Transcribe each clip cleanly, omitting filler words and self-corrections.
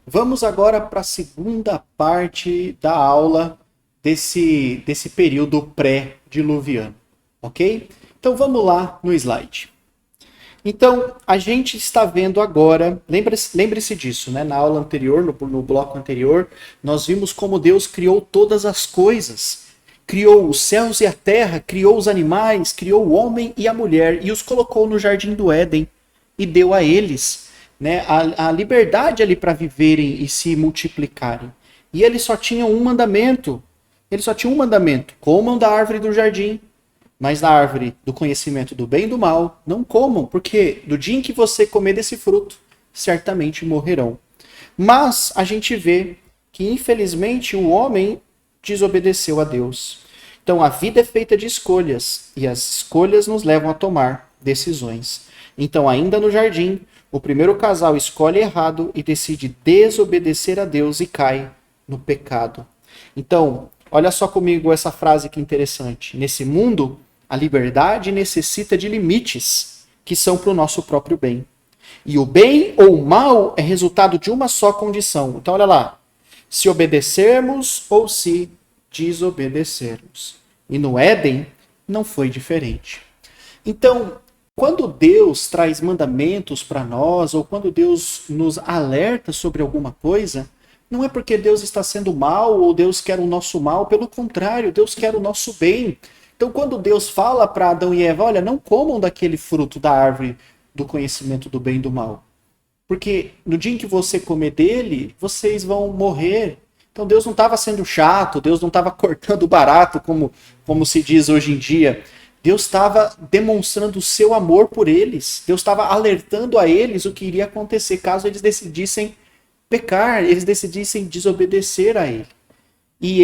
Vamos agora para a segunda parte da aula desse período pré-diluviano, ok? Então vamos lá no slide. Então, a gente está vendo agora, lembre-se disso, né? Na aula anterior, no bloco anterior, nós vimos como Deus criou todas as coisas. Criou os céus e a terra, criou os animais, criou o homem e a mulher e os colocou no jardim do Éden e deu a eles, né, a liberdade ali para viverem e se multiplicarem. E eles só tinham um mandamento. Eles só tinham um mandamento: comam da árvore do jardim, mas da árvore do conhecimento do bem e do mal não comam, porque do dia em que você comer desse fruto, certamente morrerão. Mas a gente vê que, infelizmente, o homem desobedeceu a Deus. Então a vida é feita de escolhas, e as escolhas nos levam a tomar decisões. Então, ainda no jardim, o primeiro casal escolhe errado e decide desobedecer a Deus e cai no pecado. Então, olha só comigo essa frase que interessante. Nesse mundo, a liberdade necessita de limites que são para o nosso próprio bem. E o bem ou o mal é resultado de uma só condição. Então, olha lá. Se obedecermos ou se desobedecermos. E no Éden não foi diferente. Então, quando Deus traz mandamentos para nós, ou quando Deus nos alerta sobre alguma coisa, não é porque Deus está sendo mal ou Deus quer o nosso mal, pelo contrário, Deus quer o nosso bem. Então, quando Deus fala para Adão e Eva, olha, não comam daquele fruto da árvore do conhecimento do bem e do mal, porque no dia em que você comer dele, vocês vão morrer. Então Deus não estava sendo chato, Deus não estava cortando barato, como se diz hoje em dia. Deus estava demonstrando o seu amor por eles. Deus estava alertando a eles o que iria acontecer caso eles decidissem pecar, eles decidissem desobedecer a ele. E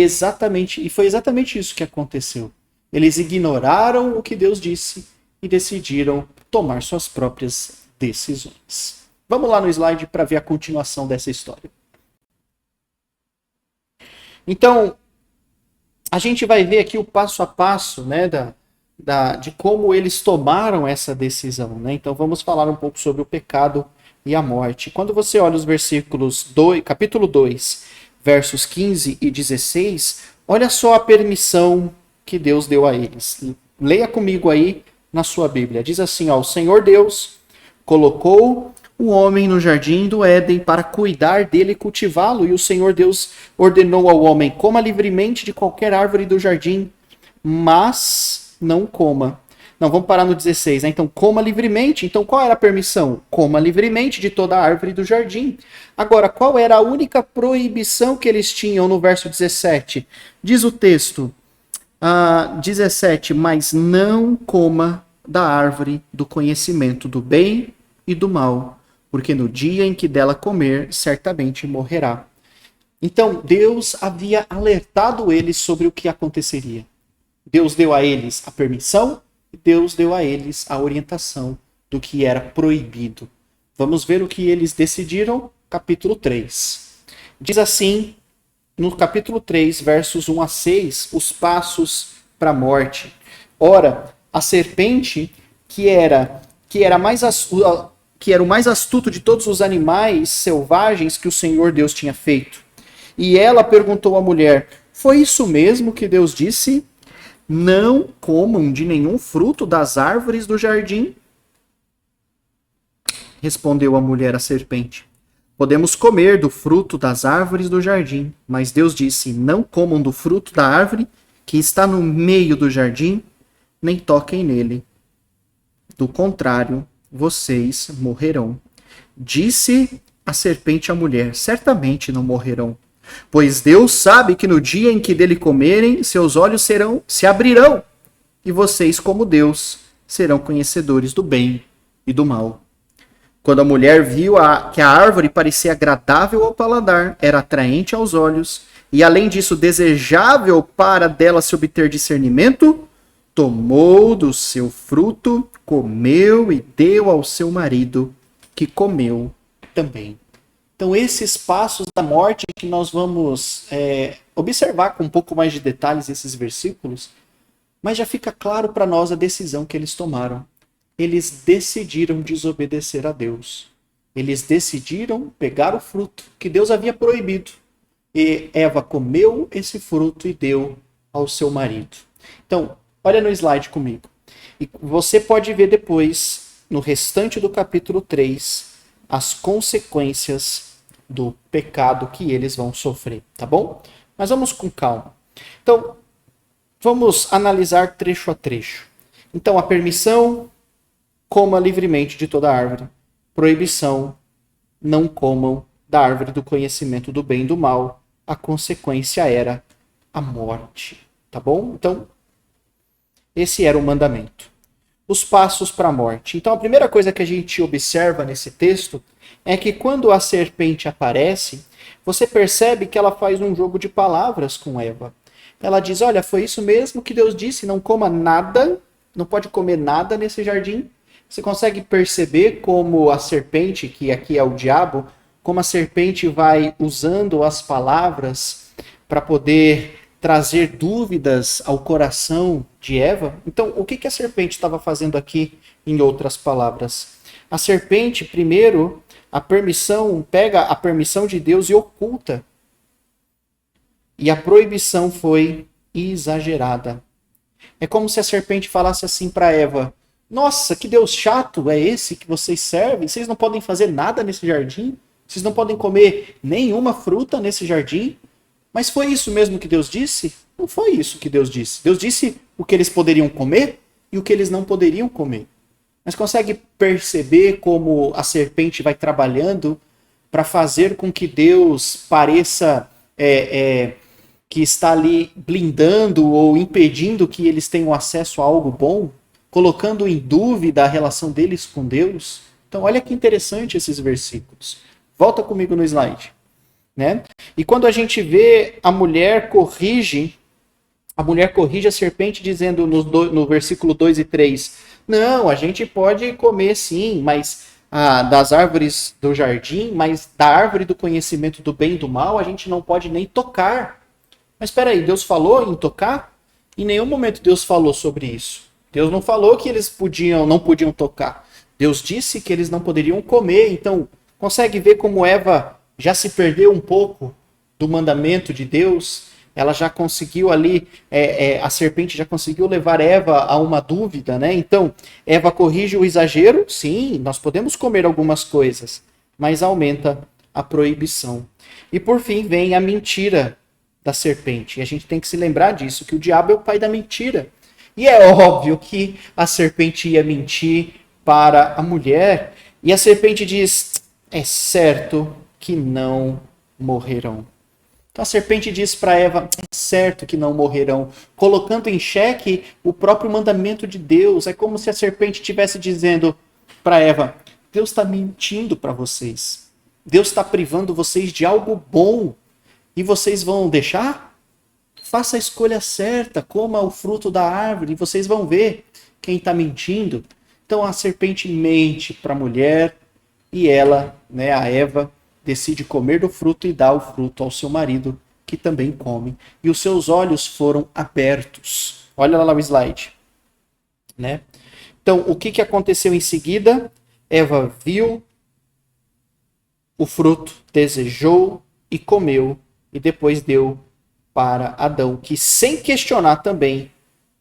foi exatamente isso que aconteceu. Eles ignoraram o que Deus disse e decidiram tomar suas próprias decisões. Vamos lá no slide para ver a continuação dessa história. Então, a gente vai ver aqui o passo a passo, né, de como eles tomaram essa decisão, né? Então, vamos falar um pouco sobre o pecado e a morte. Quando você olha os versículos capítulo 2, versos 15 e 16, olha só a permissão que Deus deu a eles. Leia comigo aí na sua Bíblia. Diz assim, ó: o Senhor Deus colocou o homem no jardim do Éden para cuidar dele e cultivá-lo. E o Senhor Deus ordenou ao homem: coma livremente de qualquer árvore do jardim, mas não coma. Não, vamos parar no 16, né? Então, coma livremente. Então, qual era a permissão? Coma livremente de toda a árvore do jardim. Agora, qual era a única proibição que eles tinham no verso 17? Diz o texto, 17, mas não coma da árvore do conhecimento do bem e do mal, porque no dia em que dela comer, certamente morrerá. Então, Deus havia alertado eles sobre o que aconteceria. Deus deu a eles a permissão e Deus deu a eles a orientação do que era proibido. Vamos ver o que eles decidiram, capítulo 3. Diz assim, no capítulo 3, versos 1 a 6, os passos para a morte. Ora, a serpente, que era o mais astuto de todos os animais selvagens que o Senhor Deus tinha feito. E ela perguntou à mulher: foi isso mesmo que Deus disse? Não comam de nenhum fruto das árvores do jardim? Respondeu a mulher à serpente: podemos comer do fruto das árvores do jardim, mas Deus disse: não comam do fruto da árvore que está no meio do jardim, nem toquem nele. Do contrário, vocês morrerão. Disse a serpente à mulher: certamente não morrerão, pois Deus sabe que no dia em que dele comerem, seus olhos se abrirão, e vocês, como Deus, serão conhecedores do bem e do mal. Quando a mulher viu que a árvore parecia agradável ao paladar, era atraente aos olhos, e além disso desejável para dela se obter discernimento, tomou do seu fruto, comeu e deu ao seu marido, que comeu também. Então, esses passos da morte que nós vamos observar com um pouco mais de detalhes esses versículos, mas já fica claro para nós a decisão que eles tomaram. Eles decidiram desobedecer a Deus. Eles decidiram pegar o fruto que Deus havia proibido. E Eva comeu esse fruto e deu ao seu marido. Então, olha no slide comigo. E você pode ver depois, no restante do capítulo 3, as consequências do pecado que eles vão sofrer, tá bom? Mas vamos com calma. Então, vamos analisar trecho a trecho. Então, a permissão, coma livremente de toda árvore. Proibição, não comam da árvore do conhecimento do bem e do mal. A consequência era a morte, tá bom? Então, esse era o mandamento. Os passos para a morte. Então, a primeira coisa que a gente observa nesse texto é que quando a serpente aparece, você percebe que ela faz um jogo de palavras com Eva. Ela diz, olha, foi isso mesmo que Deus disse, não coma nada, não pode comer nada nesse jardim. Você consegue perceber como a serpente, que aqui é o diabo, como a serpente vai usando as palavras para poder trazer dúvidas ao coração de Eva? Então, o que a serpente estava fazendo aqui, em outras palavras? A serpente, primeiro, pega a permissão de Deus e oculta. E a proibição foi exagerada. É como se a serpente falasse assim para Eva, nossa, que Deus chato é esse que vocês servem? Vocês não podem fazer nada nesse jardim? Vocês não podem comer nenhuma fruta nesse jardim? Mas foi isso mesmo que Deus disse? Não foi isso que Deus disse. Deus disse o que eles poderiam comer e o que eles não poderiam comer. Mas consegue perceber como a serpente vai trabalhando para fazer com que Deus pareça que está ali blindando ou impedindo que eles tenham acesso a algo bom? Colocando em dúvida a relação deles com Deus? Então olha que interessante esses versículos. Volta comigo no slide. Né? E quando a gente vê a mulher corrige a serpente dizendo no versículo 2 e 3, não, a gente pode comer sim, mas das árvores do jardim, mas da árvore do conhecimento do bem e do mal a gente não pode nem tocar. Mas espera aí, Deus falou em tocar? Em nenhum momento Deus falou sobre isso. Deus não falou que eles não podiam tocar. Deus disse que eles não poderiam comer. Então, consegue ver como Eva já se perdeu um pouco do mandamento de Deus? Ela já conseguiu ali, a serpente já conseguiu levar Eva a uma dúvida, né? Então, Eva corrige o exagero, sim, nós podemos comer algumas coisas, mas aumenta a proibição. E por fim vem a mentira da serpente. E a gente tem que se lembrar disso, que o diabo é o pai da mentira. E é óbvio que a serpente ia mentir para a mulher, e a serpente diz, é certo que não morrerão. Então a serpente diz para Eva, é certo que não morrerão, colocando em xeque o próprio mandamento de Deus. É como se a serpente estivesse dizendo para Eva, Deus está mentindo para vocês. Deus está privando vocês de algo bom. E vocês vão deixar? Faça a escolha certa, coma o fruto da árvore, e vocês vão ver quem está mentindo. Então a serpente mente para a mulher, e ela, né, a Eva, decide comer do fruto e dá o fruto ao seu marido, que também come. E os seus olhos foram abertos. Olha lá o slide. Né? Então, o que aconteceu em seguida? Eva viu o fruto, desejou e comeu, e depois deu para Adão, que sem questionar também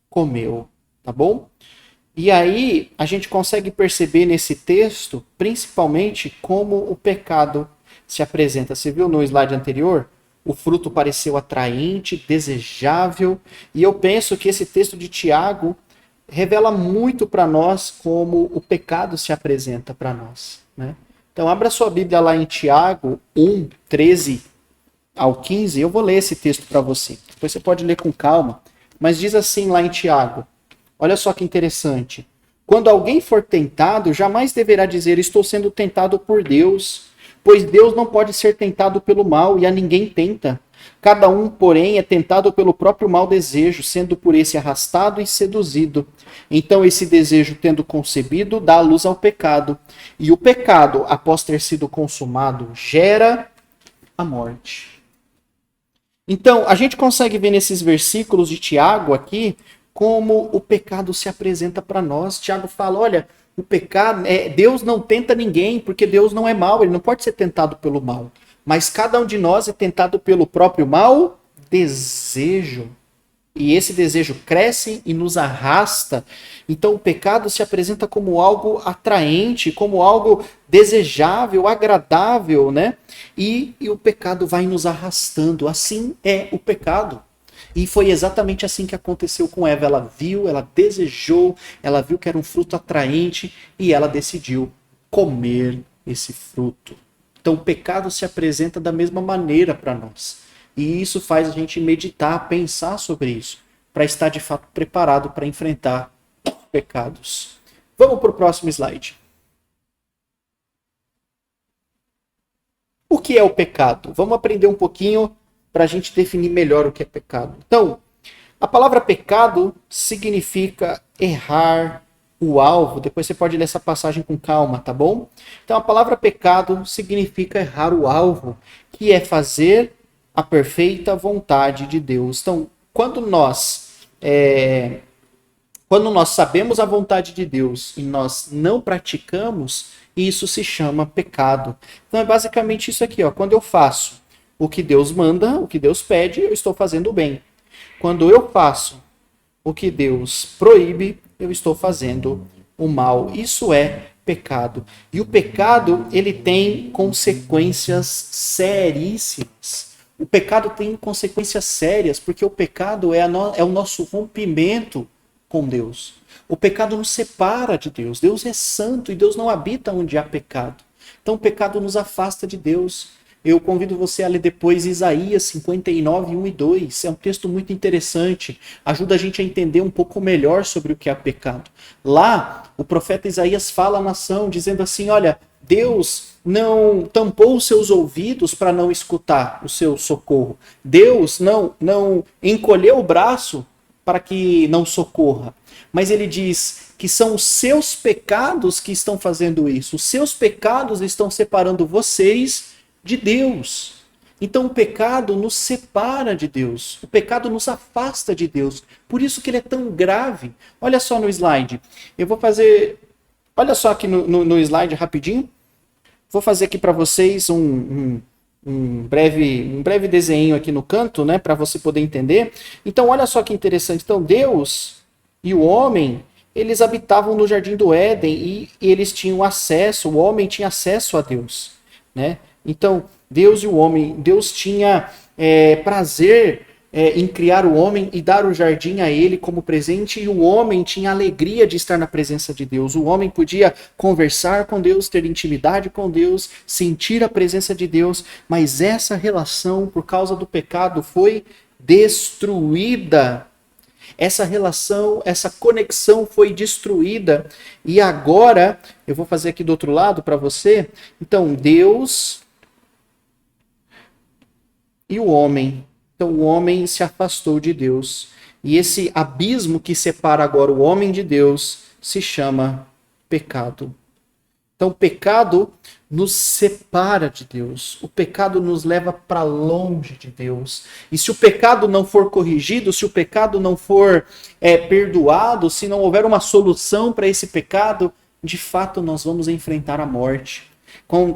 comeu. Tá bom? E aí a gente consegue perceber nesse texto, principalmente, como o pecado se apresenta. Você viu no slide anterior? O fruto pareceu atraente, desejável. E eu penso que esse texto de Tiago revela muito para nós como o pecado se apresenta para nós. Né? Então abra sua Bíblia lá em Tiago 1, 13 ao 15. Eu vou ler esse texto para você. Depois você pode ler com calma. Mas diz assim lá em Tiago. Olha só que interessante. Quando alguém for tentado, jamais deverá dizer, estou sendo tentado por Deus, pois Deus não pode ser tentado pelo mal e a ninguém tenta. Cada um, porém, é tentado pelo próprio mau desejo, sendo por esse arrastado e seduzido. Então esse desejo, tendo concebido, dá luz ao pecado. E o pecado, após ter sido consumado, gera a morte. Então, a gente consegue ver nesses versículos de Tiago aqui, como o pecado se apresenta para nós. Tiago fala, olha, O pecado, Deus não tenta ninguém, porque Deus não é mau, ele não pode ser tentado pelo mal. Mas cada um de nós é tentado pelo próprio mau desejo. E esse desejo cresce e nos arrasta. Então o pecado se apresenta como algo atraente, como algo desejável, agradável, né? E o pecado vai nos arrastando. Assim é o pecado. E foi exatamente assim que aconteceu com Eva. Ela viu, ela desejou, ela viu que era um fruto atraente e ela decidiu comer esse fruto. Então o pecado se apresenta da mesma maneira para nós. E isso faz a gente meditar, pensar sobre isso, para estar de fato preparado para enfrentar os pecados. Vamos para o próximo slide. O que é o pecado? Vamos aprender um pouquinho para a gente definir melhor o que é pecado. Então, a palavra pecado significa errar o alvo. Depois você pode ler essa passagem com calma, tá bom? Então, a palavra pecado significa errar o alvo, que é fazer a perfeita vontade de Deus. Então, quando nós sabemos a vontade de Deus e nós não praticamos, isso se chama pecado. Então é basicamente isso aqui, ó. Quando eu faço o que Deus manda, o que Deus pede, eu estou fazendo o bem. Quando eu faço o que Deus proíbe, eu estou fazendo o mal. Isso é pecado. E o pecado, ele tem consequências seríssimas. O pecado tem consequências sérias, porque o pecado é o nosso rompimento com Deus. O pecado nos separa de Deus. Deus é santo e Deus não habita onde há pecado. Então o pecado nos afasta de Deus. Eu convido você a ler depois Isaías 59, 1 e 2. É um texto muito interessante. Ajuda a gente a entender um pouco melhor sobre o que é pecado. Lá, o profeta Isaías fala à nação, dizendo assim, olha, Deus não tampou os seus ouvidos para não escutar o seu socorro. Deus não encolheu o braço para que não socorra. Mas ele diz que são os seus pecados que estão fazendo isso. Os seus pecados estão separando vocês de Deus. Então o pecado nos separa de Deus. O pecado nos afasta de Deus. Por isso que ele é tão grave. Olha só no slide. Eu vou fazer... Olha só aqui no slide rapidinho. Vou fazer aqui para vocês um breve desenho aqui no canto, né, para você poder entender. Então, olha só que interessante. Então, Deus e o homem, eles habitavam no Jardim do Éden e eles tinham acesso, o homem tinha acesso a Deus, né? Então, Deus e o homem, Deus tinha prazer em criar o homem e dar o jardim a ele como presente, e o homem tinha alegria de estar na presença de Deus. O homem podia conversar com Deus, ter intimidade com Deus, sentir a presença de Deus, mas essa relação, por causa do pecado, foi destruída. Essa relação, essa conexão foi destruída. E agora, eu vou fazer aqui do outro lado para você. Então, Deus e o homem. Então o homem se afastou de Deus. E esse abismo que separa agora o homem de Deus se chama pecado. Então o pecado nos separa de Deus. O pecado nos leva para longe de Deus. E se o pecado não for corrigido, se o pecado não for perdoado, se não houver uma solução para esse pecado, de fato nós vamos enfrentar a morte.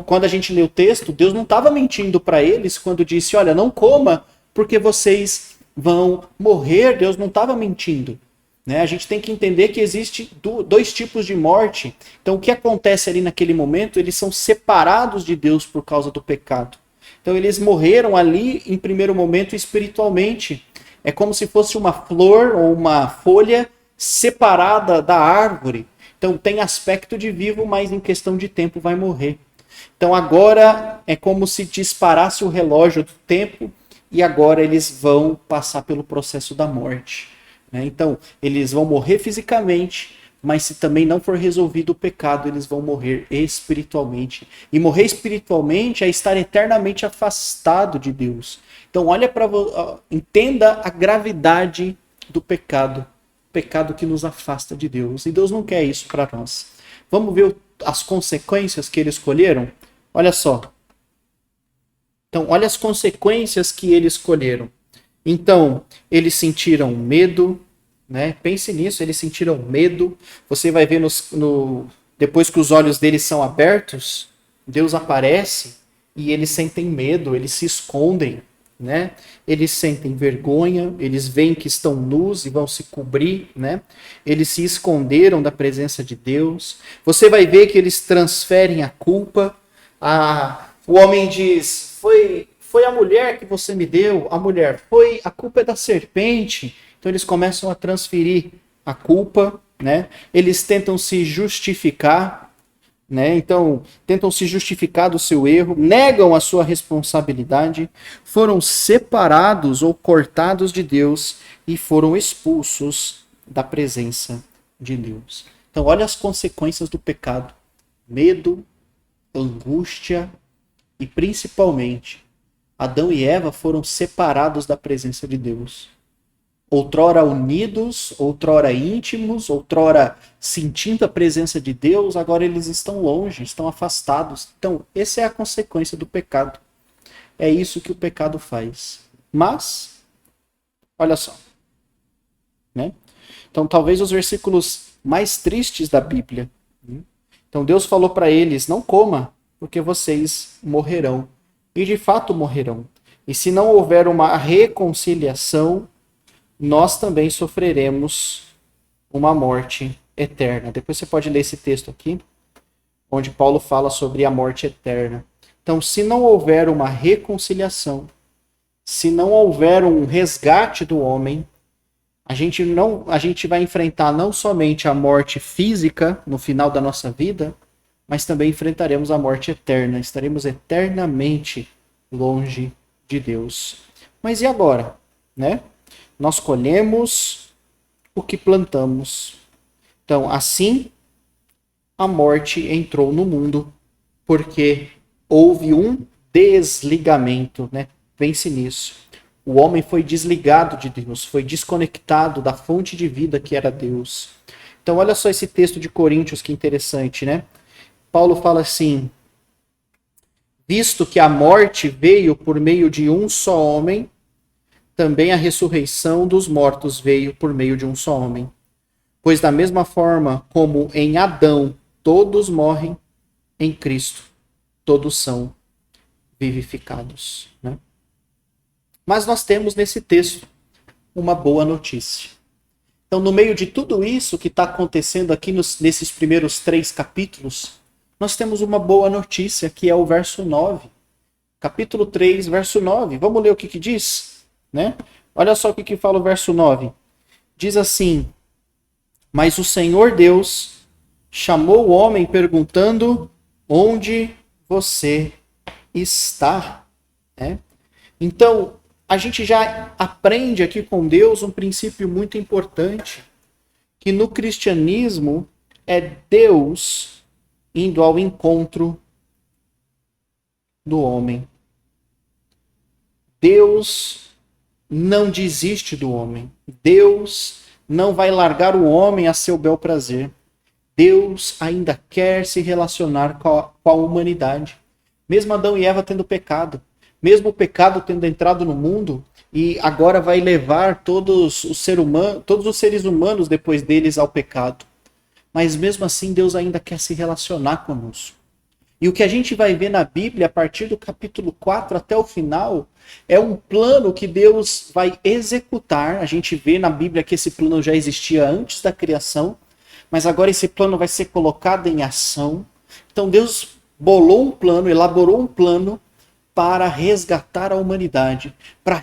Quando a gente lê o texto, Deus não estava mentindo para eles quando disse, olha, não coma, porque vocês vão morrer. Deus não estava mentindo. Né? A gente tem que entender que existe dois tipos de morte. Então o que acontece ali naquele momento, eles são separados de Deus por causa do pecado. Então eles morreram ali em primeiro momento espiritualmente. É como se fosse uma flor ou uma folha separada da árvore. Então tem aspecto de vivo, mas em questão de tempo vai morrer. Então agora é como se disparasse o relógio do tempo e agora eles vão passar pelo processo da morte. Né? Então eles vão morrer fisicamente, mas se também não for resolvido o pecado, eles vão morrer espiritualmente. E morrer espiritualmente é estar eternamente afastado de Deus. Então entenda a gravidade do pecado. Pecado que nos afasta de Deus. E Deus não quer isso para nós. Vamos ver as consequências que eles escolheram? Olha só. Então, olha as consequências que eles escolheram. Então, eles sentiram medo, né? Pense nisso, eles sentiram medo. Você vai ver depois que os olhos deles são abertos, Deus aparece e eles sentem medo, eles se escondem, né? Eles sentem vergonha, eles veem que estão nus e vão se cobrir, né? Eles se esconderam da presença de Deus. Você vai ver que eles transferem a culpa. O homem diz: foi a mulher que você me deu, a mulher, a culpa é da serpente. Então eles começam a transferir a culpa, né? Eles tentam se justificar, né? Então tentam se justificar do seu erro, negam a sua responsabilidade, foram separados ou cortados de Deus e foram expulsos da presença de Deus. Então olha as consequências do pecado: medo, angústia e principalmente Adão e Eva foram separados da presença de Deus. Outrora unidos, outrora íntimos, outrora sentindo a presença de Deus, agora eles estão longe, estão afastados. Então, essa é a consequência do pecado. É isso que o pecado faz. Mas, olha só, né? Então, talvez os versículos mais tristes da Bíblia. Então, Deus falou para eles: não coma, porque vocês morrerão. E de fato morrerão. E se não houver uma reconciliação, nós também sofreremos uma morte eterna. Depois você pode ler esse texto aqui, onde Paulo fala sobre a morte eterna. Então, se não houver uma reconciliação, se não houver um resgate do homem, a gente vai enfrentar não somente a morte física no final da nossa vida, mas também enfrentaremos a morte eterna. Estaremos eternamente longe de Deus. Mas e agora, né? Nós colhemos o que plantamos. Então, assim, a morte entrou no mundo, porque houve um desligamento, né? Pense nisso. O homem foi desligado de Deus, foi desconectado da fonte de vida que era Deus. Então, olha só esse texto de Coríntios, que interessante, né? Paulo fala assim: visto que a morte veio por meio de um só homem, também a ressurreição dos mortos veio por meio de um só homem. Pois da mesma forma como em Adão todos morrem, em Cristo todos são vivificados. Né? Mas nós temos nesse texto uma boa notícia. Então, no meio de tudo isso que está acontecendo aqui nesses primeiros 3 capítulos, nós temos uma boa notícia, que é o verso 9. Capítulo 3, verso 9. Vamos ler o que diz? Né? Olha só o que fala o verso 9. Diz assim: mas o Senhor Deus chamou o homem perguntando: onde você está? Né? Então, a gente já aprende aqui com Deus um princípio muito importante, que no cristianismo é Deus indo ao encontro do homem. Deus não desiste do homem. Deus não vai largar o homem a seu bel prazer. Deus ainda quer se relacionar com a humanidade. Mesmo Adão e Eva tendo pecado, mesmo o pecado tendo entrado no mundo e agora vai levar todos os seres humanos depois deles ao pecado. Mas mesmo assim Deus ainda quer se relacionar conosco. E o que a gente vai ver na Bíblia, a partir do capítulo 4 até o final, é um plano que Deus vai executar. A gente vê na Bíblia que esse plano já existia antes da criação, mas agora esse plano vai ser colocado em ação. Então Deus bolou um plano, elaborou um plano para resgatar a humanidade, para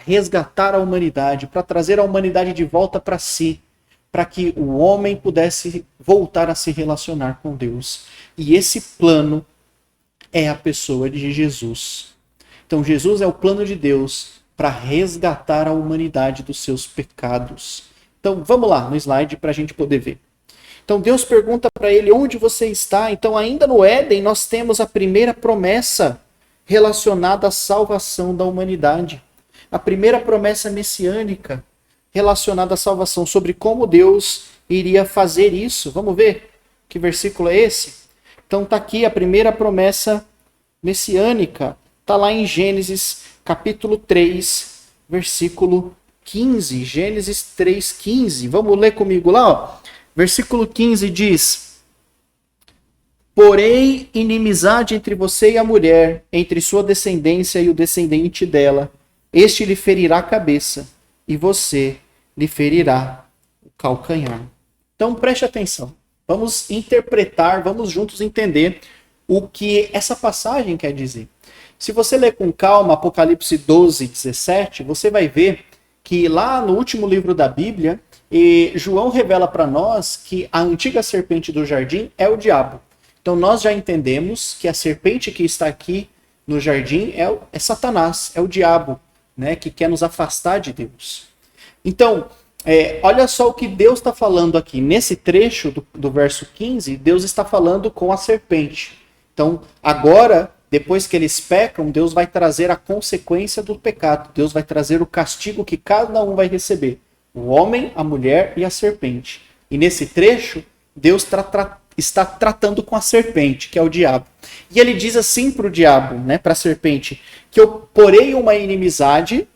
trazer a humanidade de volta para si, para que o homem pudesse voltar a se relacionar com Deus. E esse plano é a pessoa de Jesus. Então Jesus é o plano de Deus para resgatar a humanidade dos seus pecados. Então vamos lá no slide para a gente poder ver. Então Deus pergunta para ele: onde você está? Então ainda no Éden nós temos a primeira promessa relacionada à salvação da humanidade. A primeira promessa messiânica relacionada à salvação, sobre como Deus iria fazer isso. Vamos ver que versículo é esse? Então está aqui a primeira promessa messiânica. Está lá em Gênesis capítulo 3, versículo 15. Gênesis 3:15. Vamos ler comigo lá, ó. Versículo 15 diz: porém inimizade entre você e a mulher, entre sua descendência e o descendente dela. Este lhe ferirá a cabeça, e você lhe ferirá o calcanhar. Então preste atenção. Vamos interpretar, vamos juntos entender o que essa passagem quer dizer. Se você ler com calma Apocalipse 12, 17, você vai ver que lá no último livro da Bíblia, João revela para nós que a antiga serpente do jardim é o diabo. Então nós já entendemos que a serpente que está aqui no jardim é Satanás, é o diabo, né, que quer nos afastar de Deus. Então, olha só o que Deus está falando aqui. Nesse trecho do verso 15, Deus está falando com a serpente. Então, agora, depois que eles pecam, Deus vai trazer a consequência do pecado. Deus vai trazer o castigo que cada um vai receber. O homem, a mulher e a serpente. E nesse trecho, Deus está tratando com a serpente, que é o diabo. E ele diz assim para o diabo, né, para a serpente, que eu porei uma inimizade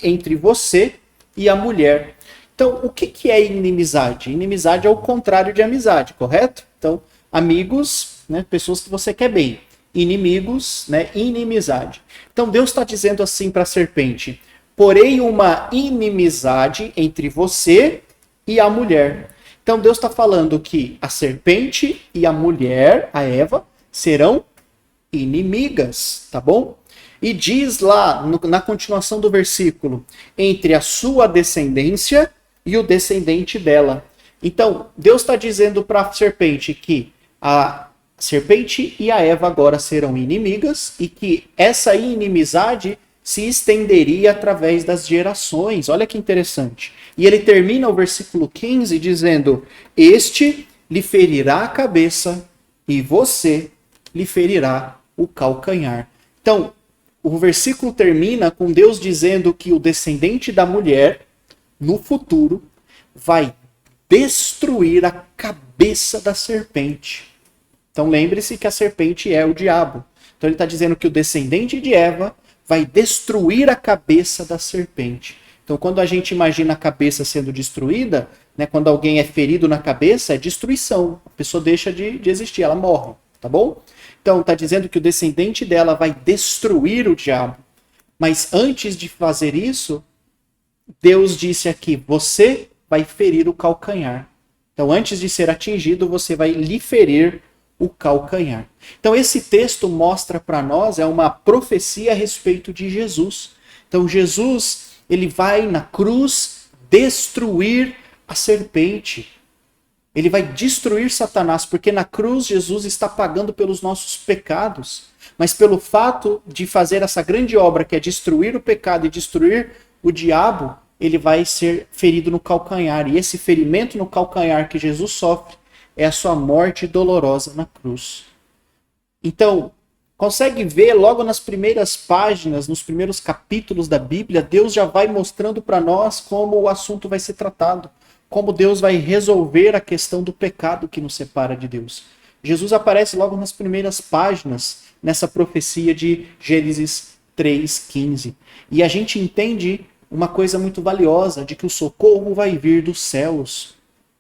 entre você e a mulher. Então, o que é inimizade? Inimizade é o contrário de amizade, correto? Então, amigos, né, pessoas que você quer bem. Inimigos, né, inimizade. Então, Deus está dizendo assim para a serpente, porém uma inimizade entre você e a mulher. Então Deus está falando que a serpente e a mulher, a Eva, serão inimigas, tá bom? E diz lá, na continuação do versículo, entre a sua descendência e o descendente dela. Então, Deus está dizendo para a serpente que a serpente e a Eva agora serão inimigas e que essa inimizade se estenderia através das gerações. Olha que interessante. E ele termina o versículo 15 dizendo, este lhe ferirá a cabeça e você lhe ferirá o calcanhar. Então, o versículo termina com Deus dizendo que o descendente da mulher, no futuro, vai destruir a cabeça da serpente. Então lembre-se que a serpente é o diabo. Então ele está dizendo que o descendente de Eva vai destruir a cabeça da serpente. Então quando a gente imagina a cabeça sendo destruída, né, quando alguém é ferido na cabeça, é destruição. A pessoa deixa de existir, ela morre, tá bom? Então está dizendo que o descendente dela vai destruir o diabo. Mas antes de fazer isso, Deus disse aqui, você vai ferir o calcanhar. Então antes de ser atingido, você vai lhe ferir o calcanhar. Então esse texto mostra para nós, é uma profecia a respeito de Jesus. Então Jesus, ele vai na cruz destruir a serpente. Ele vai destruir Satanás, porque na cruz Jesus está pagando pelos nossos pecados. Mas pelo fato de fazer essa grande obra, que é destruir o pecado e destruir o diabo, ele vai ser ferido no calcanhar. E esse ferimento no calcanhar que Jesus sofre é a sua morte dolorosa na cruz. Então, consegue ver logo nas primeiras páginas, nos primeiros capítulos da Bíblia, Deus já vai mostrando para nós como o assunto vai ser tratado. Como Deus vai resolver a questão do pecado que nos separa de Deus. Jesus aparece logo nas primeiras páginas, nessa profecia de Gênesis 3:15. E a gente entende uma coisa muito valiosa, de que o socorro vai vir dos céus.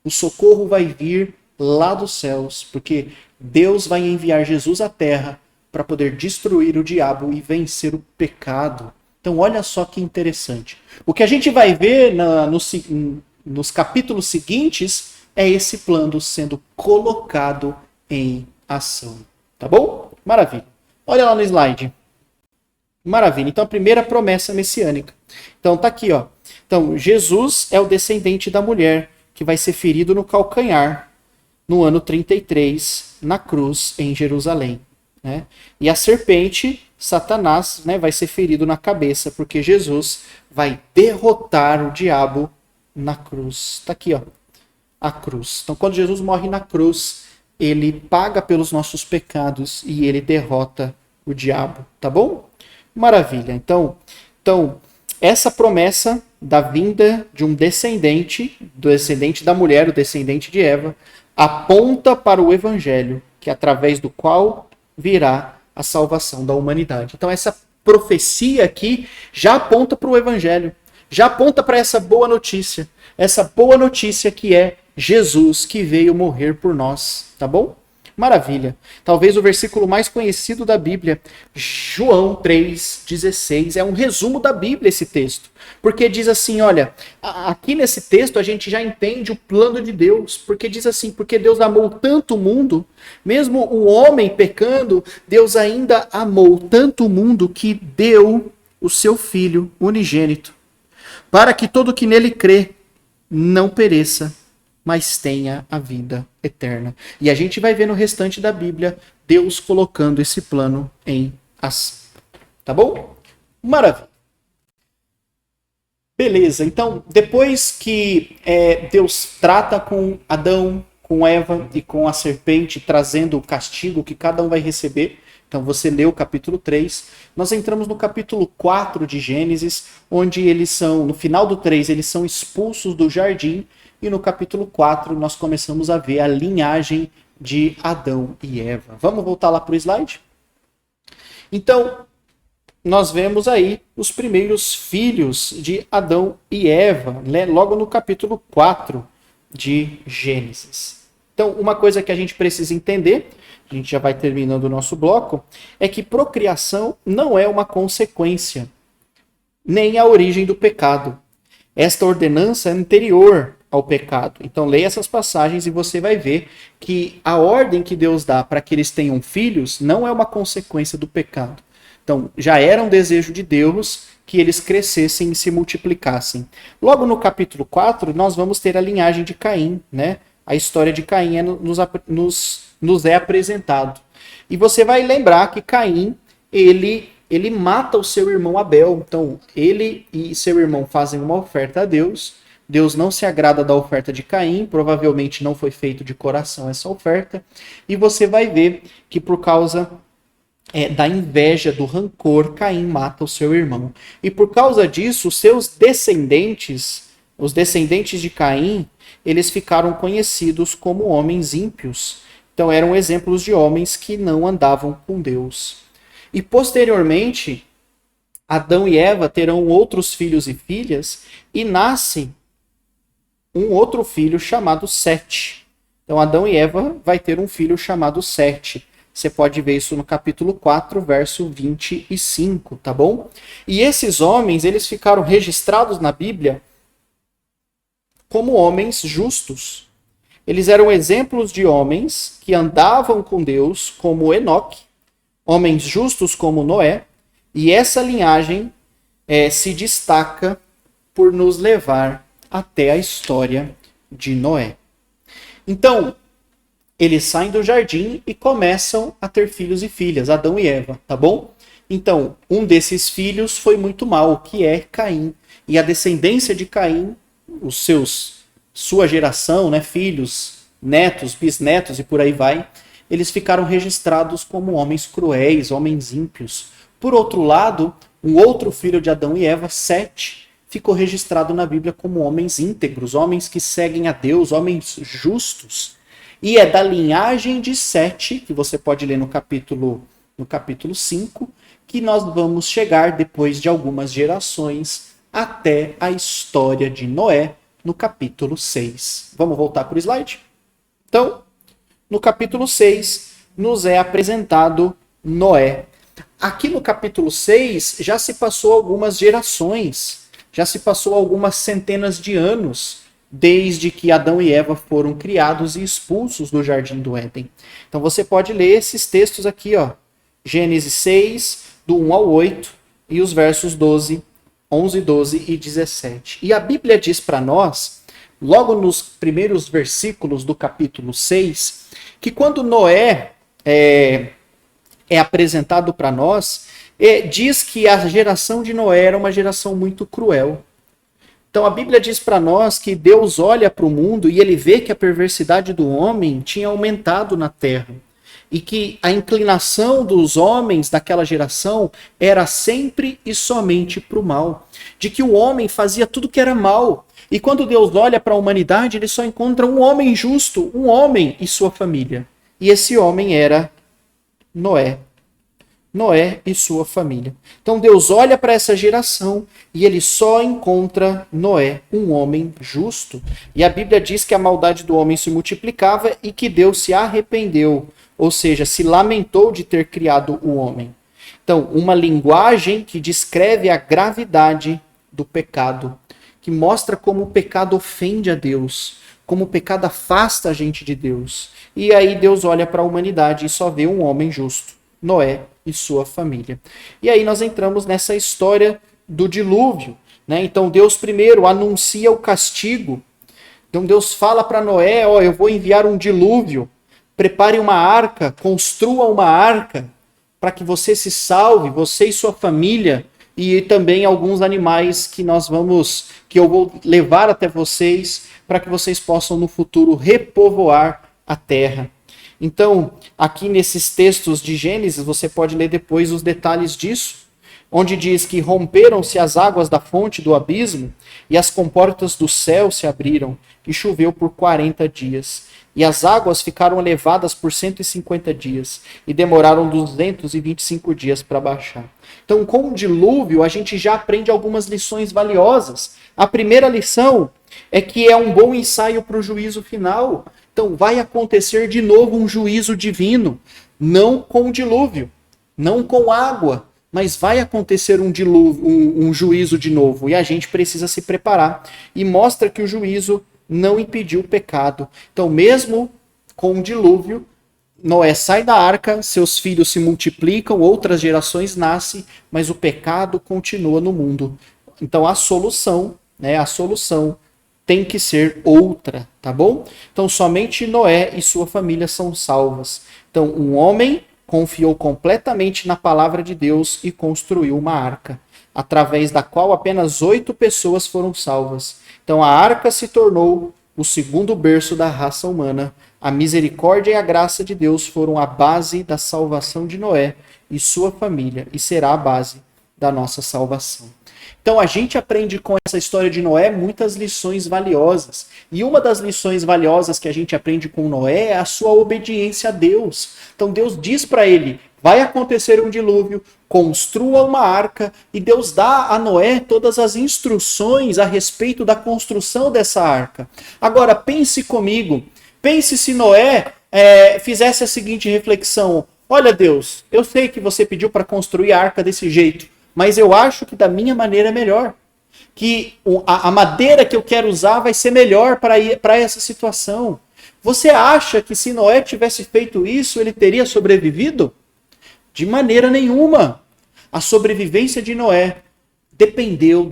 O socorro vai vir lá dos céus, porque Deus vai enviar Jesus à terra para poder destruir o diabo e vencer o pecado. Então olha só que interessante. O que a gente vai ver nos capítulos seguintes é esse plano sendo colocado em ação. Tá bom? Maravilha. Olha lá no slide. Maravilha. Então a primeira promessa messiânica. Então tá aqui, ó. Então Jesus é o descendente da mulher que vai ser ferido no calcanhar no ano 33 na cruz em Jerusalém, né? E a serpente, Satanás, né, vai ser ferido na cabeça porque Jesus vai derrotar o diabo na cruz. Está aqui, ó, a cruz. Então, quando Jesus morre na cruz, ele paga pelos nossos pecados e ele derrota o diabo, tá bom? Maravilha. Então essa promessa da vinda de um descendente, do descendente da mulher, o descendente de Eva, aponta para o evangelho, que é através do qual virá a salvação da humanidade. Então, essa profecia aqui já aponta para o evangelho. Já aponta para essa boa notícia que é Jesus que veio morrer por nós, tá bom? Maravilha. Talvez o versículo mais conhecido da Bíblia, João 3,16, é um resumo da Bíblia esse texto. Porque diz assim, olha, aqui nesse texto a gente já entende o plano de Deus. Porque diz assim, porque Deus amou tanto o mundo, mesmo o homem pecando, Deus ainda amou tanto o mundo que deu o seu Filho unigênito, para que todo que nele crê não pereça, mas tenha a vida eterna. E a gente vai ver no restante da Bíblia Deus colocando esse plano em ação. Tá bom? Maravilha. Beleza, então depois que Deus trata com Adão, com Eva e com a serpente, trazendo o castigo que cada um vai receber, então você leu o capítulo 3, nós entramos no capítulo 4 de Gênesis, onde eles são, no final do 3, eles são expulsos do jardim, e no capítulo 4 nós começamos a ver a linhagem de Adão e Eva. Vamos voltar lá para o slide? Então, nós vemos aí os primeiros filhos de Adão e Eva, né? Logo no capítulo 4 de Gênesis. Então, uma coisa que a gente precisa entender, a gente já vai terminando o nosso bloco, é que procriação não é uma consequência, nem a origem do pecado. Esta ordenança é anterior ao pecado. Então, leia essas passagens e você vai ver que a ordem que Deus dá para que eles tenham filhos não é uma consequência do pecado. Então, já era um desejo de Deus que eles crescessem e se multiplicassem. Logo no capítulo 4, nós vamos ter a linhagem de Caim, né? A história de Caim nos é apresentado. E você vai lembrar que Caim, ele mata o seu irmão Abel. Então, ele e seu irmão fazem uma oferta a Deus. Deus não se agrada da oferta de Caim, provavelmente não foi feito de coração essa oferta. E você vai ver que por causa da inveja, do rancor, Caim mata o seu irmão. E por causa disso, os seus descendentes, os descendentes de Caim, eles ficaram conhecidos como homens ímpios. Então eram exemplos de homens que não andavam com Deus. E posteriormente, Adão e Eva terão outros filhos e filhas, e nasce um outro filho chamado Sete. Então Adão e Eva vai ter um filho chamado Sete. Você pode ver isso no capítulo 4, verso 25, tá bom? E esses homens, eles ficaram registrados na Bíblia como homens justos. Eles eram exemplos de homens que andavam com Deus, como Enoque, homens justos como Noé, e essa linhagem se destaca por nos levar até a história de Noé. Então, eles saem do jardim e começam a ter filhos e filhas, Adão e Eva, tá bom? Então, um desses filhos foi muito mau, que é Caim. E a descendência de Caim, sua geração, né, filhos, netos, bisnetos e por aí vai, eles ficaram registrados como homens cruéis, homens ímpios. Por outro lado, o outro filho de Adão e Eva, Sete, ficou registrado na Bíblia como homens íntegros, homens que seguem a Deus, homens justos. E é da linhagem de Sete, que você pode ler no capítulo 5, que nós vamos chegar, depois de algumas gerações, até a história de Noé, no capítulo 6. Vamos voltar para o slide? Então, no capítulo 6, nos é apresentado Noé. Aqui no capítulo 6, já se passou algumas gerações, já se passou algumas centenas de anos, desde que Adão e Eva foram criados e expulsos do Jardim do Éden. Então você pode ler esses textos aqui, ó, Gênesis 6, do 1 ao 8, e os versos 11, 12 e 17. E a Bíblia diz para nós, logo nos primeiros versículos do capítulo 6, que quando Noé é apresentado para nós, diz que a geração de Noé era uma geração muito cruel. Então a Bíblia diz para nós que Deus olha para o mundo e ele vê que a perversidade do homem tinha aumentado na terra. E que a inclinação dos homens daquela geração era sempre e somente para o mal. De que o homem fazia tudo que era mal. E quando Deus olha para a humanidade, ele só encontra um homem justo, um homem e sua família. E esse homem era Noé. Noé e sua família. Então Deus olha para essa geração e ele só encontra Noé, um homem justo. E a Bíblia diz que a maldade do homem se multiplicava e que Deus se arrependeu ou seja, se lamentou de ter criado o homem. Então, uma linguagem que descreve a gravidade do pecado, que mostra como o pecado ofende a Deus, como o pecado afasta a gente de Deus. E aí Deus olha para a humanidade e só vê um homem justo, Noé e sua família. E aí nós entramos nessa história do dilúvio, né? Então Deus primeiro anuncia o castigo. Então Deus fala para Noé, eu vou enviar um dilúvio, prepare uma arca, construa uma arca, para que você se salve, você e sua família, e também alguns animais que eu vou levar até vocês, para que vocês possam no futuro repovoar a terra. Então, aqui nesses textos de Gênesis, você pode ler depois os detalhes disso, onde diz que romperam-se as águas da fonte do abismo, e as comportas do céu se abriram, e choveu por 40 dias. E as águas ficaram elevadas por 150 dias, e demoraram 225 dias para baixar. Então, com o dilúvio, a gente já aprende algumas lições valiosas. A primeira lição é que é um bom ensaio para o juízo final. Então, vai acontecer de novo um juízo divino, não com o dilúvio, não com água, mas vai acontecer um juízo de novo, e a gente precisa se preparar. E mostra que o juízo não impediu o pecado. Então, mesmo com o dilúvio, Noé sai da arca, seus filhos se multiplicam, outras gerações nascem, mas o pecado continua no mundo. Então, a solução tem que ser outra, tá bom? Então, somente Noé e sua família são salvas. Então, um homem confiou completamente na palavra de Deus e construiu uma arca, através da qual apenas 8 pessoas foram salvas. Então a arca se tornou o segundo berço da raça humana. A misericórdia e a graça de Deus foram a base da salvação de Noé e sua família, e será a base da nossa salvação. Então a gente aprende com essa história de Noé muitas lições valiosas. E uma das lições valiosas que a gente aprende com Noé é a sua obediência a Deus. Então Deus diz para ele, vai acontecer um dilúvio, construa uma arca, e Deus dá a Noé todas as instruções a respeito da construção dessa arca. Agora pense comigo, pense se Noé fizesse a seguinte reflexão, olha Deus, eu sei que você pediu para construir a arca desse jeito, mas eu acho que da minha maneira é melhor. Que a madeira que eu quero usar vai ser melhor para essa situação. Você acha que se Noé tivesse feito isso, ele teria sobrevivido? De maneira nenhuma. A sobrevivência de Noé dependeu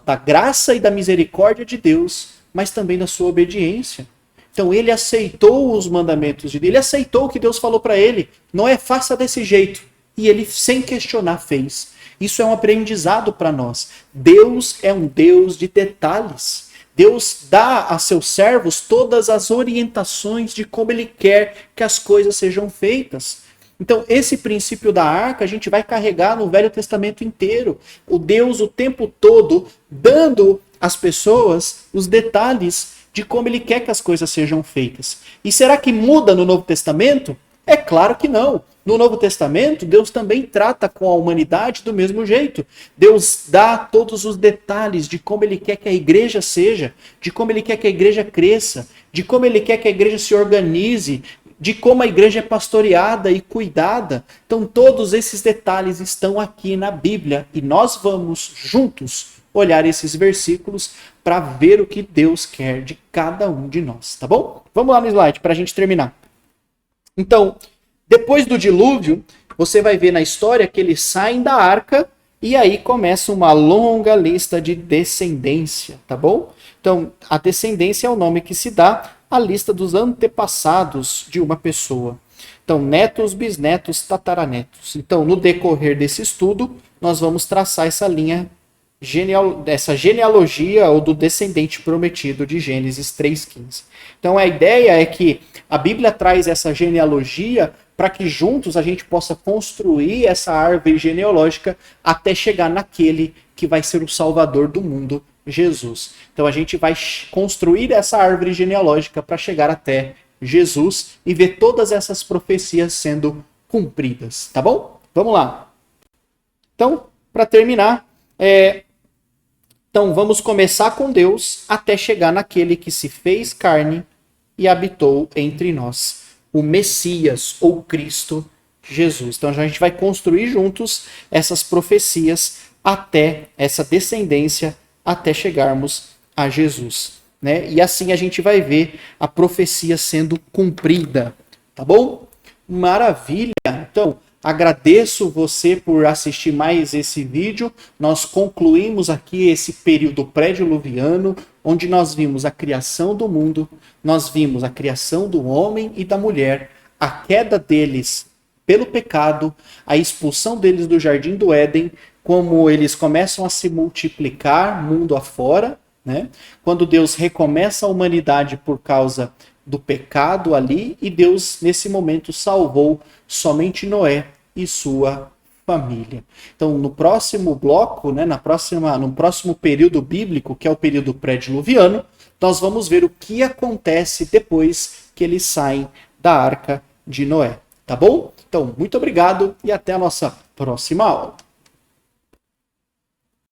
da graça e da misericórdia de Deus, mas também da sua obediência. Então ele aceitou os mandamentos de Deus, ele aceitou o que Deus falou para ele. Noé, faça desse jeito. E ele, sem questionar, fez. Isso é um aprendizado para nós. Deus é um Deus de detalhes. Deus dá a seus servos todas as orientações de como ele quer que as coisas sejam feitas. Então, esse princípio da arca a gente vai carregar no Velho Testamento inteiro. O Deus o tempo todo dando às pessoas os detalhes de como ele quer que as coisas sejam feitas. E será que muda no Novo Testamento? É claro que não. No Novo Testamento, Deus também trata com a humanidade do mesmo jeito. Deus dá todos os detalhes de como ele quer que a igreja seja, de como ele quer que a igreja cresça, de como ele quer que a igreja se organize, de como a igreja é pastoreada e cuidada. Então todos esses detalhes estão aqui na Bíblia e nós vamos juntos olhar esses versículos para ver o que Deus quer de cada um de nós, tá bom? Vamos lá no slide para a gente terminar. Então, depois do dilúvio, você vai ver na história que eles saem da arca e aí começa uma longa lista de descendência, tá bom? Então, a descendência é o nome que se dá à lista dos antepassados de uma pessoa. Então, netos, bisnetos, tataranetos. Então, no decorrer desse estudo, nós vamos traçar essa linha, essa genealogia ou do descendente prometido de Gênesis 3:15. Então, a ideia é que a Bíblia traz essa genealogia para que juntos a gente possa construir essa árvore genealógica até chegar naquele que vai ser o Salvador do mundo, Jesus. Então a gente vai construir essa árvore genealógica para chegar até Jesus e ver todas essas profecias sendo cumpridas, tá bom? Vamos lá. Então, para terminar, então vamos começar com Deus até chegar naquele que se fez carne e habitou entre nós. o Messias ou Cristo Jesus. Então a gente vai construir juntos essas profecias até essa descendência, até chegarmos a Jesus, né? E assim a gente vai ver a profecia sendo cumprida, tá bom? Maravilha! Então, agradeço você por assistir mais esse vídeo. Nós concluímos aqui esse período pré-diluviano, onde nós vimos a criação do mundo, nós vimos a criação do homem e da mulher, a queda deles pelo pecado, a expulsão deles do Jardim do Éden, como eles começam a se multiplicar mundo afora, né? Quando Deus recomeça a humanidade por causa do pecado ali, e Deus, nesse momento, salvou somente Noé e sua família. Então, no próximo bloco, né, no próximo período bíblico, que é o período pré-diluviano, nós vamos ver o que acontece depois que eles saem da Arca de Noé. Tá bom? Então, muito obrigado e até a nossa próxima aula.